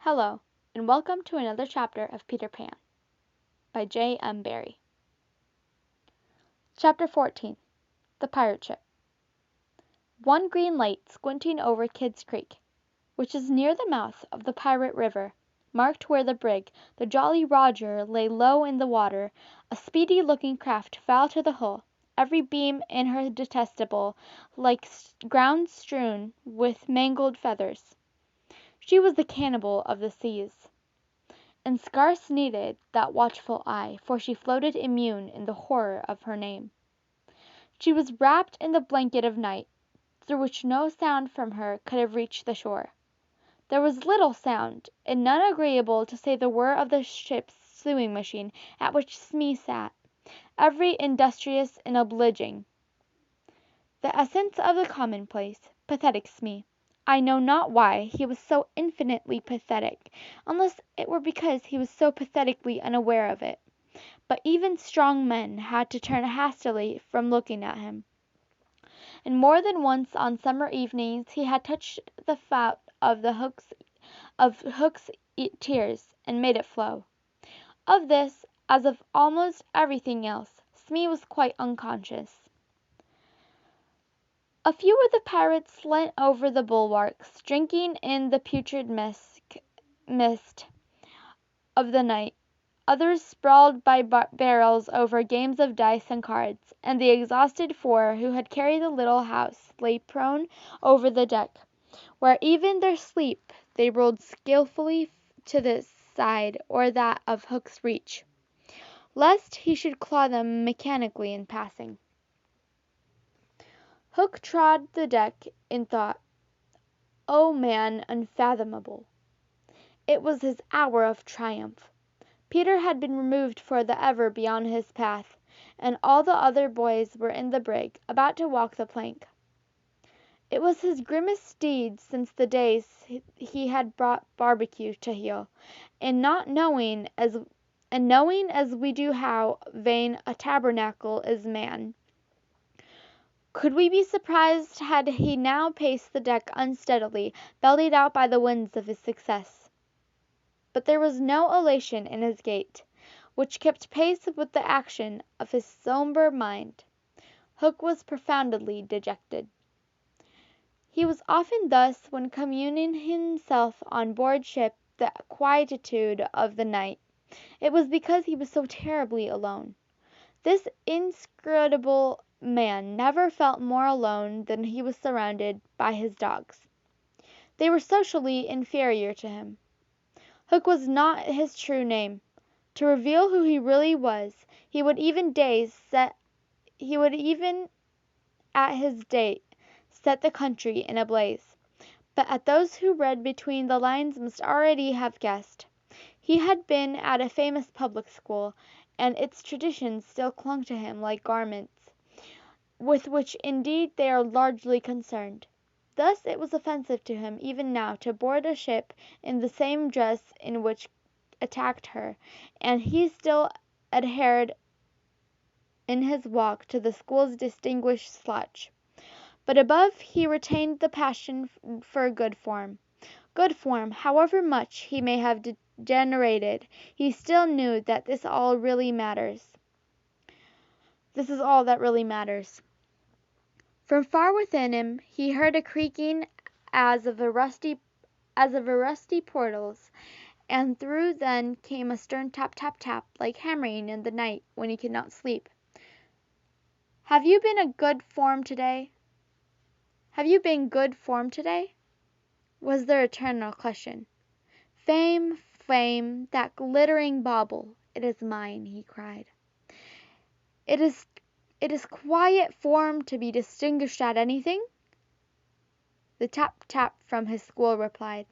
Hello, and welcome to another chapter of Peter Pan by JM Barrie. Chapter 14 The Pirate Ship. One green light squinting over Kidd's Creek, which is near the mouth of the Pirate River, marked where the brig, the Jolly Roger, lay low in the water, a speedy-looking craft foul to the hull, every beam in her detestable, like ground strewn with mangled feathers. She was the cannibal of the seas, and scarce needed that watchful eye, for she floated immune in the horror of her name. She was wrapped in the blanket of night, through which no sound from her could have reached the shore. There was little sound, and none agreeable to say the whir of the ship's sewing machine at which Smee sat, ever industrious and obliging. The essence of the commonplace, pathetic Smee. I know not why he was so infinitely pathetic, unless it were because he was so pathetically unaware of it. But even strong men had to turn hastily from looking at him, and more than once on summer evenings he had touched the spout of Hook's tears and made it flow. Of this, as of almost everything else, Smee was quite unconscious. A few of the pirates leant over the bulwarks, drinking in the putrid mist of the night. Others sprawled by barrels over games of dice and cards, and the exhausted four who had carried the little house lay prone over the deck, where even their sleep they rolled skilfully to this side or that of Hook's reach, lest he should claw them mechanically in passing. Hook trod the deck in thought. O man unfathomable! It was his hour of triumph. Peter had been removed for the ever beyond his path, and all the other boys were in the brig, about to walk the plank. It was his grimmest deed since the days he had brought Barbecue to heel, and knowing as we do how vain a tabernacle is man. Could we be surprised had he now paced the deck unsteadily, bellied out by the winds of his success? But there was no elation in his gait, which kept pace with the action of his sombre mind. Hook was profoundly dejected. He was often thus when communing himself on board ship the quietude of the night. It was because he was so terribly alone. This inscrutable man never felt more alone than he was surrounded by his dogs. They were socially inferior to him. Hook was not his true name. To reveal who he really was, he would even at his date set the country in a blaze. But those who read between the lines must already have guessed. He had been at a famous public school, and its traditions still clung to him like garments, with which indeed they are largely concerned. Thus it was offensive to him even now to board a ship in the same dress in which attacked her, and he still adhered in his walk to the school's distinguished slouch. But above he retained the passion for good form. Good form, however much he may have degenerated, he still knew that this is all that really matters. From far within him he heard a creaking as of a rusty portals, and through then came a stern tap tap tap, like hammering in the night when he could not sleep. Have you been good form today? Was their eternal question. Fame, fame, that glittering bauble, it is mine, he cried. It is quiet form to be distinguished at anything? The tap tap from his school replied.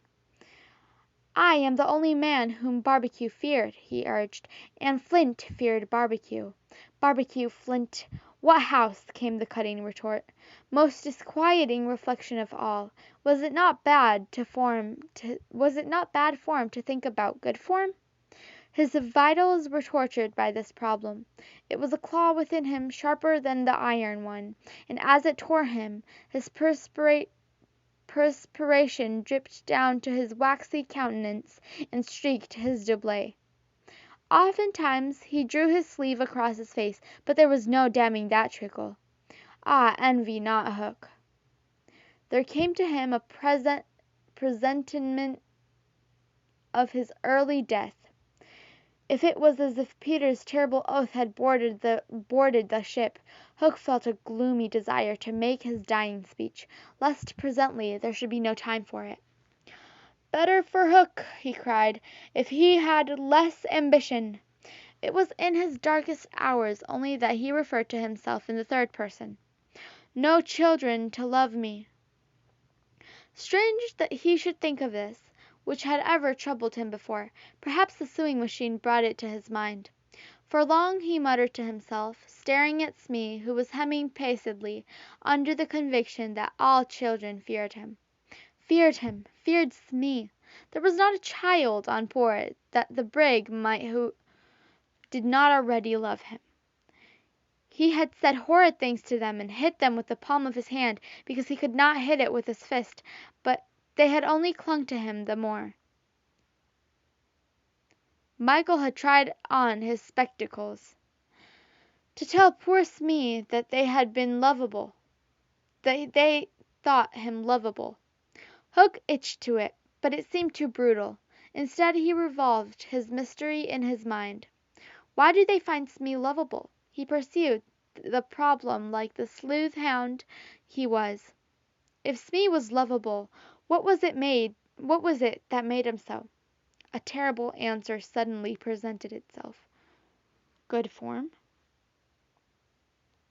I am the only man whom Barbecue feared, he urged, and Flint feared Barbecue. Barbecue, Flint, what house? Came the cutting retort. Most disquieting reflection of all. Was it not bad form to think about good form? His vitals were tortured by this problem. It was a claw within him sharper than the iron one, and as it tore him, his perspiration dripped down to his waxy countenance and streaked his doublet. Oftentimes he drew his sleeve across his face, but there was no damming that trickle. Ah, envy not Hook. There came to him a presentiment of his early death. If it was as if Peter's terrible oath had boarded the ship, Hook felt a gloomy desire to make his dying speech, lest presently there should be no time for it. Better for Hook, he cried, if he had less ambition. It was in his darkest hours only that he referred to himself in the third person. No children to love me. Strange that he should think of this, which had ever troubled him before. Perhaps the sewing machine brought it to his mind. For long he muttered to himself, staring at Smee, who was hemming pacidly, under the conviction that all children feared him. Feared Smee. There was not a child on board that the brig might who did not already love him. He had said horrid things to them and hit them with the palm of his hand because he could not hit it with his fist, but they had only clung to him the more. Michael had tried on his spectacles to tell poor Smee that they had been lovable. They thought him lovable. Hook itched to it, but it seemed too brutal. Instead he revolved his mystery in his mind. Why do they find Smee lovable? He pursued the problem like the sleuth hound he was. If Smee was lovable, what was it that made him so? A terrible answer suddenly presented itself. Good form?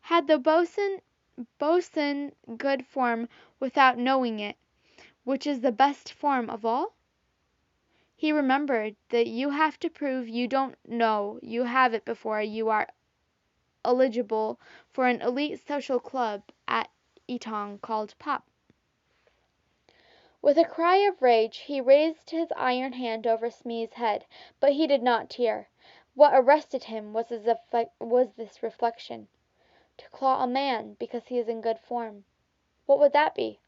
Had the boatswain good form without knowing it, which is the best form of all? He remembered that you have to prove you don't know you have it before you are eligible for an elite social club at Eton called Pop. With a cry of rage he raised his iron hand over Smee's head, but he did not tear. What arrested him was this reflection: to claw a man because he is in good form. What would that be?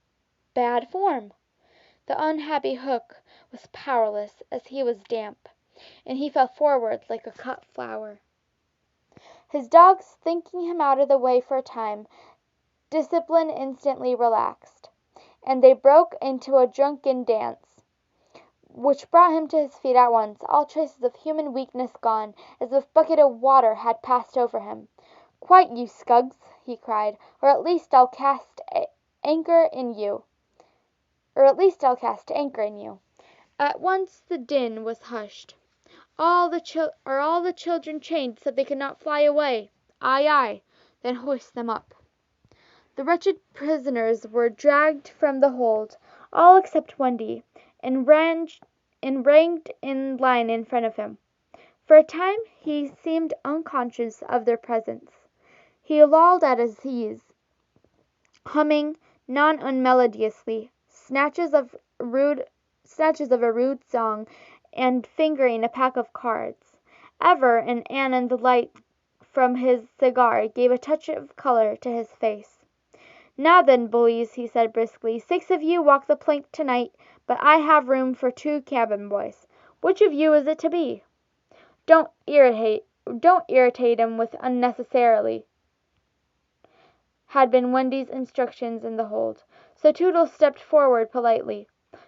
Bad form! The unhappy Hook was powerless as he was damp, and he fell forward like a cut flower. His dogs thinking him out of the way for a time, discipline instantly relaxed, and they broke into a drunken dance, which brought him to his feet at once, all traces of human weakness gone, as if a bucket of water had passed over him. "Quiet, you scugs!" he cried, "or at least I'll cast anchor in you." At once the din was hushed. Are all the children chained so they cannot fly away?" "Aye, aye." "Then hoist them up." The wretched prisoners were dragged from the hold, all except Wendy, and ranged in line in front of him. For a time he seemed unconscious of their presence. He lolled at his ease, humming, not unmelodiously, snatches of a rude song, and fingering a pack of cards. Ever and anon the light from his cigar gave a touch of color to his face. "Now then, bullies," he said briskly, "6 of you walk the plank tonight, but I have room for 2 cabin boys. Which of you is it to be?" Don't irritate him with unnecessarily," had been Wendy's instructions in the hold, so Toodles stepped forward politely.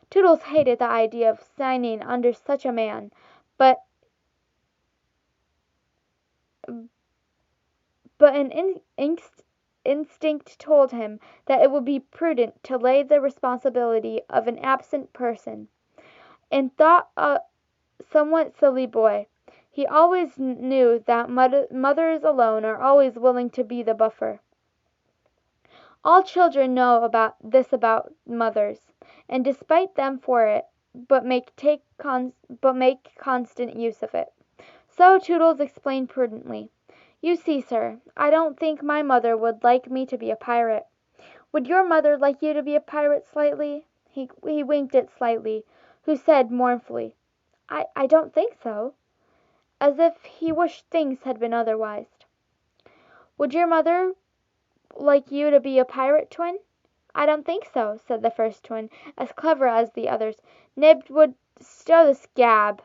Toodles hated the idea of signing under such a man, but an instinct told him that it would be prudent to lay the responsibility of an absent person, and thought a somewhat silly boy. He always knew that mothers alone are always willing to be the buffer. All children know about mothers, and despise them for it, but make constant use of it. So Toodles explained prudently: "You see, sir, I don't think my mother would like me to be a pirate. Would your mother like you to be a pirate, Slightly?" He winked at Slightly, who said mournfully, I don't think so," as if he wished things had been otherwise. "Would your mother like you to be a pirate, Twin?" I don't think so, said the first twin, as clever as the others. Nib would stow the scab,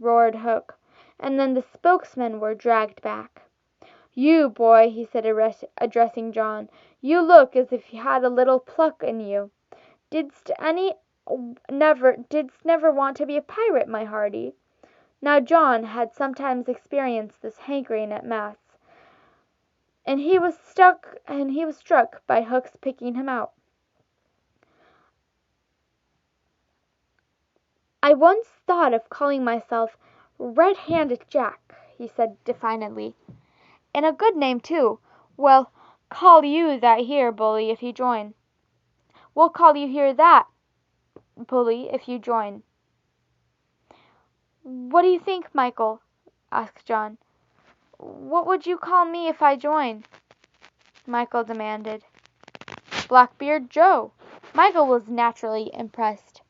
roared Hook, and then the spokesmen were dragged back. You, boy, he said, addressing John, you look as if you had a little pluck in you. Didst never want to be a pirate, my hearty? Now John had sometimes experienced this hankering at mass, and he was struck by Hook's picking him out. I once thought of calling myself Red-Handed Jack, he said defiantly. And a good name, too. We'll call you that here, bully, if you join. We'll call you here that, bully, if you join. What do you think, Michael? Asked John. What would you call me if I join? Michael demanded. Blackbeard Joe. Michael was naturally impressed.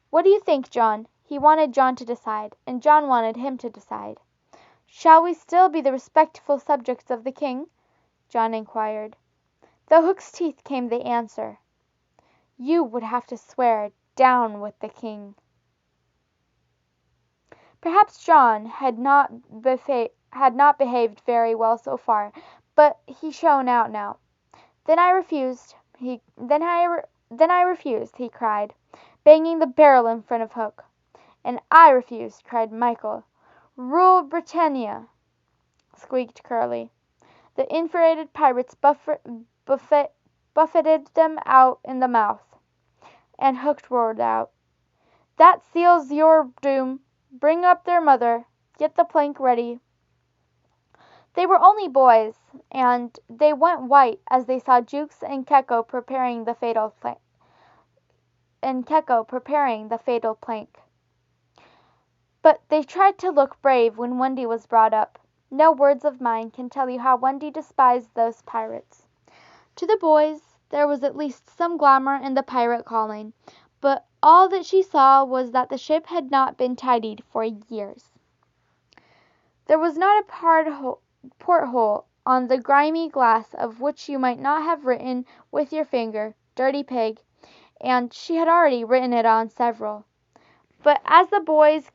What do you think, John? He wanted John to decide, and John wanted him to decide. Shall we still be the respectful subjects of the king? John inquired. Through Hook's teeth came the answer. You would have to swear down with the king. Perhaps John had not behaved very well so far, but he shone out now. Then I refused, he cried, banging the barrel in front of Hook. And I refused, cried Michael. Rule Britannia, squeaked Curly. The infuriated pirates buffeted them out in the mouth, and Hook roared out, That seals your doom. Bring up their mother. Get the plank ready. They were only boys, and they went white as they saw Jukes and Keko preparing the fatal plank. But they tried to look brave when Wendy was brought up. No words of mine can tell you how Wendy despised those pirates. To the boys, there was at least some glamour in the pirate calling, but all that she saw was that the ship had not been tidied for years. There was not a porthole on the grimy glass of which you might not have written with your finger, "Dirty Pig," and she had already written it on several. But as the boys